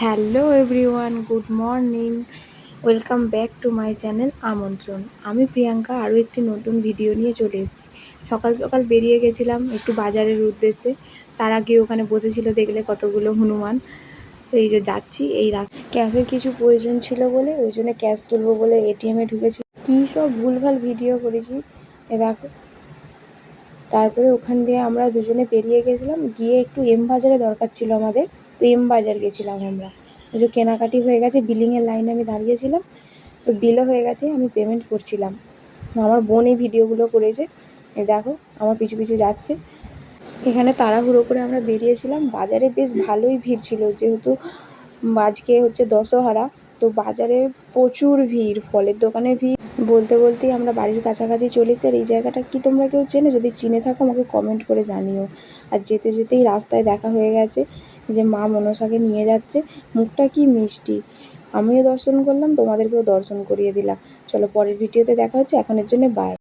Hello everyone, good morning. Welcome back to my channel আমন্ত্রণ। আমি প্রিয়াঙ্কা আরও একটি নতুন ভিডিও নিয়ে চলে এসেছি। সকাল সকাল বেরিয়ে গেছিলাম একটু বাজারের উদ্দেশ্যে। তার আগে ওখানে বসেছিল দেখলে কতগুলো হনুমান। তো এই যে যাচ্ছি এই রাস্তা, ক্যাশের কিছু প্রয়োজন ছিল বলে ওই জন্য ক্যাশ তুলবো বলে এটিএমে ঢুকেছি। কী সব ভুলভাল ভিডিও করেছি এ দেখো। তারপরে ওখান দিয়ে আমরা দুজনে বেরিয়ে গেছিলাম, গিয়ে একটু এম বাজারে দরকার ছিল আমাদের। তো এম বাজার গেছিলাম আমরা। ওই যে কেনাকাটি হয়ে গেছে, বিলিংয়ের লাইনে আমি দাঁড়িয়েছিলাম। তো বিলও হয়ে গেছে, আমি পেমেন্ট করছিলাম। আমার বোন এই ভিডিওগুলো করেছে। এই দেখো আমার পিছু পিছু যাচ্ছে। এখানে তাড়াহুড়ো করে আমরা বেরিয়েছিলাম। বাজারে বেশ ভালোই ভিড় ছিল, যেহেতু আজকে হচ্ছে দশহরা। তো বাজারে প্রচুর ভিড়, ফলের দোকানে ভিড়। বলতে বলতেই আমরা বাড়ির কাছাকাছি চলে এসেছি। আর এই জায়গাটা কি তোমরা কেউ চেনো? যদি চিনে থাকো আমাকে কমেন্ট করে জানিও। আর যেতে যেতেই রাস্তায় দেখা হয়ে গেছে যে মা মনসাকে নিয়ে যাচ্ছে। মুখটা কি মিষ্টি। আমিও দর্শন করলাম, তোমাদেরকেও দর্শন করিয়ে দিলাম। চলো পরের ভিডিওতে দেখা হচ্ছে, এখনের জন্য বাই।